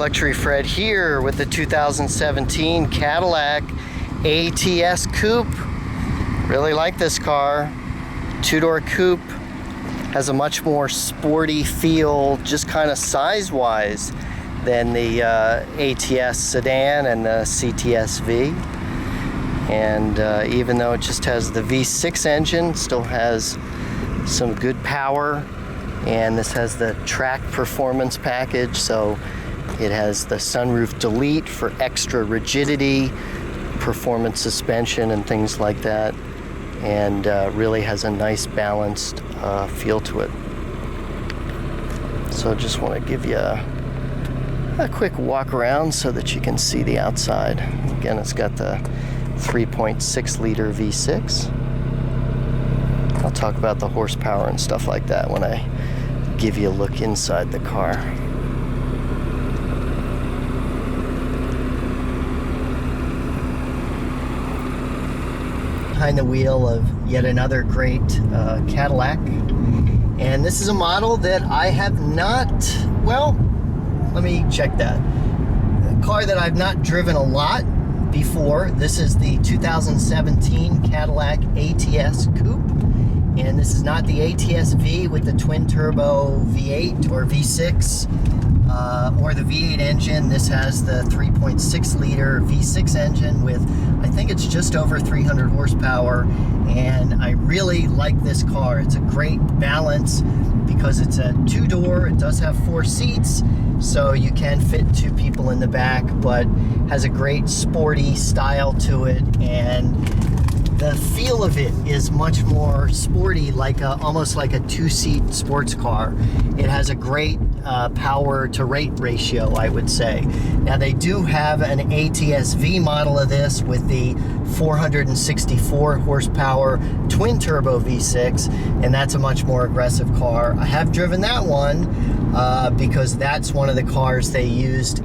Luxury Fred here with the 2017 Cadillac ATS Coupe. Really like this car. Two-door coupe. Has a much more sporty feel, just kind of size-wise, than the ATS sedan and the CTS-V. And even though it just has the V6 engine, still has some good power. And this has the track performance package, so it has the sunroof delete for extra rigidity, performance suspension and things like that, and really has a nice balanced feel to it. So just want to give you a quick walk around so that you can see the outside. Again, it's got the 3.6 liter V6. I'll talk about the horsepower and stuff like that when I give you a look inside the car. Behind the wheel of yet another great Cadillac, and this is a model that I have not, well, let me check that. A car that I've not driven a lot before. This is the 2017 Cadillac ATS Coupe. And this is not the ATS-V with the twin turbo V8 or V6 or the V8 engine. This has the 3.6 liter V6 engine with, I think it's just over 300 horsepower. And I really like this car. It's a great balance because it's a two-door. It does have 4 seats, so you can fit 2 people in the back, but has a great sporty style to it. And the feel of it is much more sporty, like almost like a 2-seat sports car. It has a great power to rate ratio, I would say. Now they do have an ATS-V model of this with the 464 horsepower twin turbo V6, and that's a much more aggressive car. I have driven that one because that's one of the cars they use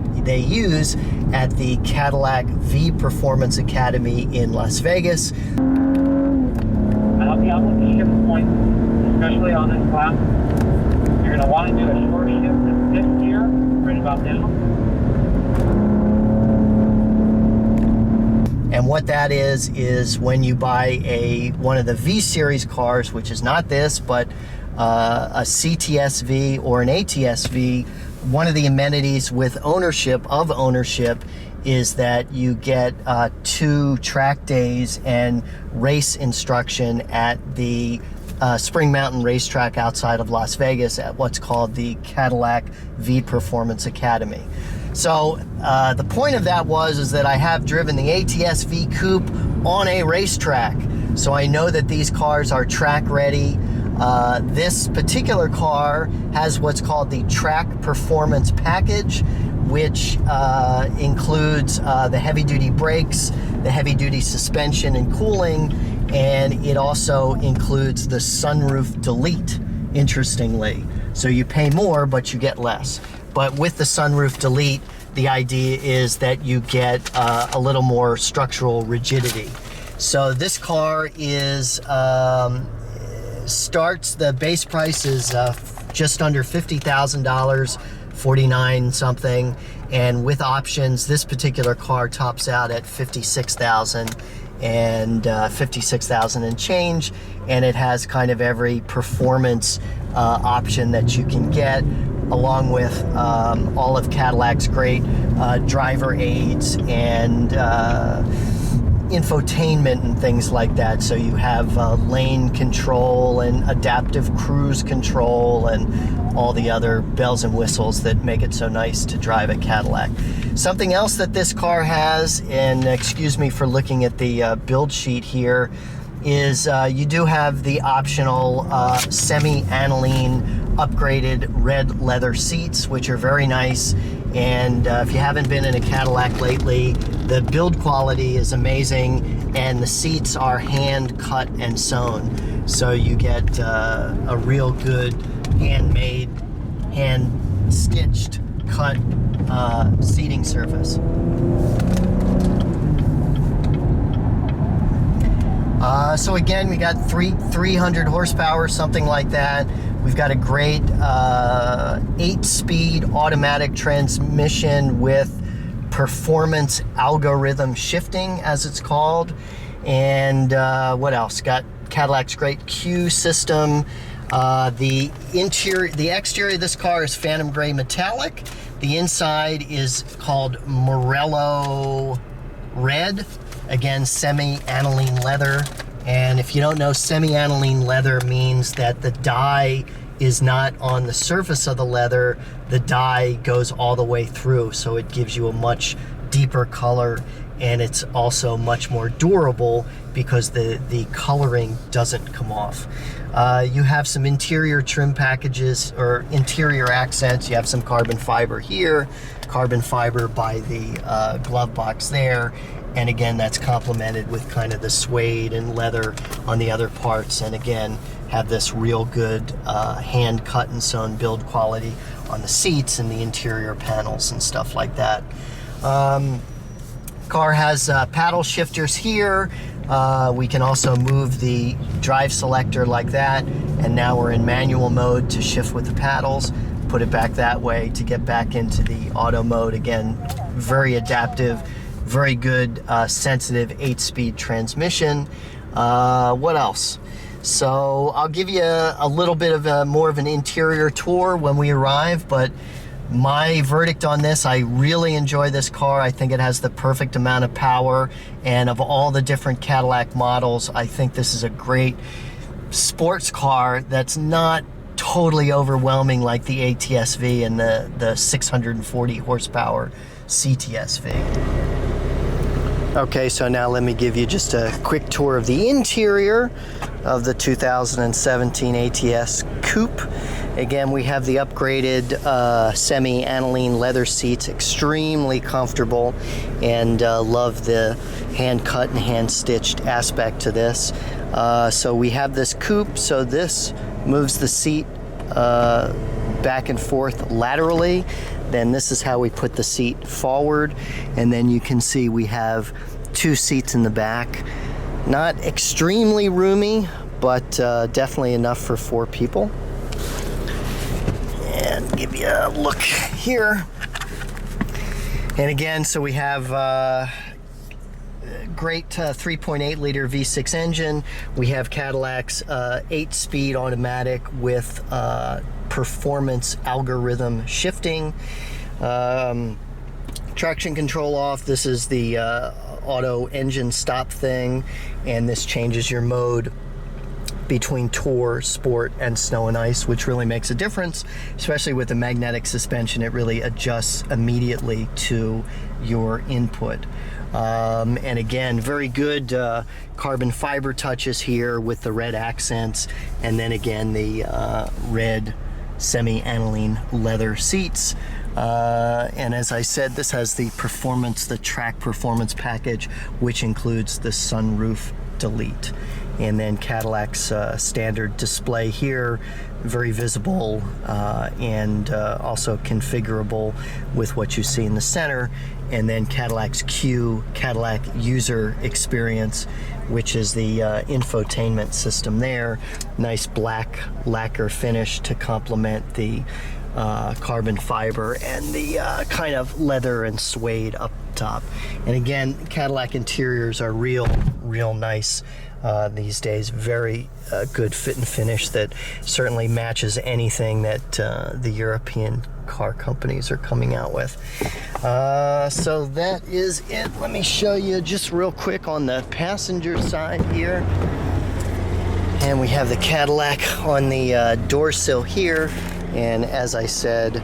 at the Cadillac V Performance Academy in Las Vegas. I'll help you out with the shift point, especially on this class. You're going to want to do a short shift in 5th gear, right about now. And what that is when you buy one of the V series cars, which is not this, but a CTS-V or an ATS-V, one of the amenities with ownership is that you get 2 track days and race instruction at the Spring Mountain Racetrack outside of Las Vegas at what's called the Cadillac V Performance Academy. So the point of that is that I have driven the ATS-V Coupe on a racetrack, so I know that these cars are track ready. This particular car has what's called the Track Performance Package, which includes the heavy-duty brakes, the heavy-duty suspension and cooling, and it also includes the sunroof delete, interestingly. So you pay more, but you get less. But with the sunroof delete, the idea is that you get a little more structural rigidity. So this car is the base price is just under $50,000, 49 something, and with options this particular car tops out at $56,000 and $56,000 and change, and it has kind of every performance option that you can get, along with all of Cadillac's great driver aids and infotainment and things like that. So you have lane control and adaptive cruise control and all the other bells and whistles that make it so nice to drive a Cadillac. Something else that this car has, and excuse me for looking at the build sheet here, is you do have the optional semi-aniline upgraded red leather seats, which are very nice. And if you haven't been in a Cadillac lately, the build quality is amazing, and the seats are hand cut and sewn. So you get a real good handmade, hand stitched cut seating surface. So again, we got 300 horsepower, something like that. We've got a great 8-speed automatic transmission with performance algorithm shifting, as it's called. And what else? Got Cadillac's great Q system. The exterior of this car is phantom gray metallic. The inside is called Morello red. Again, semi-aniline leather. And if you don't know, semi-aniline leather means that the dye is not on the surface of the leather. The dye goes all the way through, so it gives you a much deeper color, and it's also much more durable because the coloring doesn't come off. You have some interior trim packages or interior accents. You have some carbon fiber here, carbon fiber by the glove box there, and again, that's complemented with kind of the suede and leather on the other parts, and again, have this real good hand cut and sewn build quality on the seats and the interior panels and stuff like that. Car has paddle shifters here. We can also move the drive selector like that, and now we're in manual mode to shift with the paddles. Put it back that way to get back into the auto mode. Again, very adaptive, very good sensitive 8-speed transmission. What else? So I'll give you a little bit of more of an interior tour when we arrive, but my verdict on this, I really enjoy this car. I think it has the perfect amount of power, and of all the different Cadillac models, I think this is a great sports car that's not totally overwhelming like the ATS-V and the 640 horsepower CTS-V. Okay, so now let me give you just a quick tour of the interior of the 2017 ATS Coupe. Again, we have the upgraded semi-aniline leather seats, extremely comfortable, and love the hand-cut and hand-stitched aspect to this. So we have this coupe, so this moves the seat back and forth laterally. Then this is how we put the seat forward, and then you can see we have 2 seats in the back. Not extremely roomy, but definitely enough for 4 people. And give you a look here. And again, so we have great 3.8 liter V6 engine. We have Cadillac's 8-speed automatic with performance algorithm shifting. Traction control off. This is the auto engine stop thing, and this changes your mode between tour, sport, and snow and ice, which really makes a difference, especially with the magnetic suspension. It really adjusts immediately to your input. And again, very good carbon fiber touches here with the red accents, and then again the red semi-aniline leather seats. And as I said, this has the track performance package, which includes the sunroof delete. And then Cadillac's standard display here, very visible and also configurable with what you see in the center. And then Cadillac's Q, Cadillac User Experience, which is the infotainment system there. Nice black lacquer finish to complement the carbon fiber and the kind of leather and suede up top. And again, Cadillac interiors are real nice these days. Very good fit and finish that certainly matches anything that the European car companies are coming out with. So that is it. Let me show you just real quick on the passenger side here. And we have the Cadillac on the door sill here. And as I said,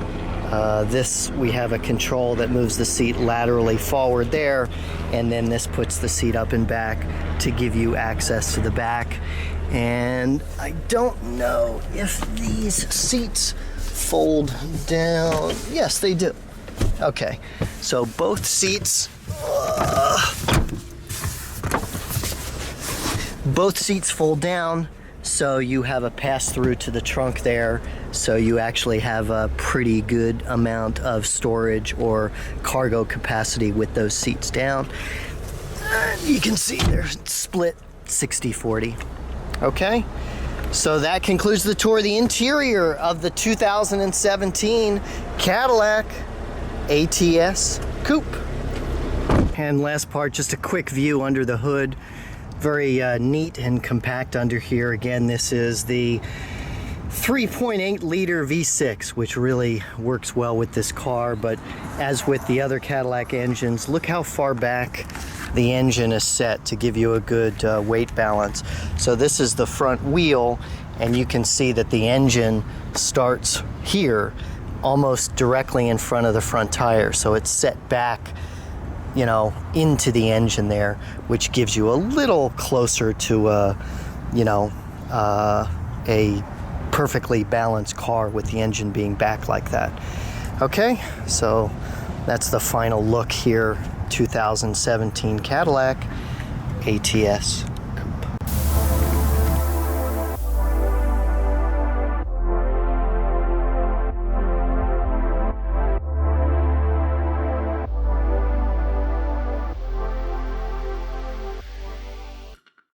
we have a control that moves the seat laterally forward there, and then this puts the seat up and back to give you access to the back. And I don't know if these seats fold down. Yes, they do. Okay, so both seats fold down, so you have a pass-through to the trunk there, so you actually have a pretty good amount of storage or cargo capacity with those seats down. You can see they're split 60-40. Okay, So that concludes the tour of the interior of the 2017 Cadillac ATS Coupe. And last part, just a quick view under the hood. Very neat and compact under here. Again, this is the 3.8 liter V6, which really works well with this car, but as with the other Cadillac engines, look how far back the engine is set to give you a good weight balance. So this is the front wheel, and you can see that the engine starts here almost directly in front of the front tire. So it's set back, you know, into the engine there, which gives you a little closer to a perfectly balanced car with the engine being back like that. Okay, so that's the final look here, 2017 Cadillac ATS.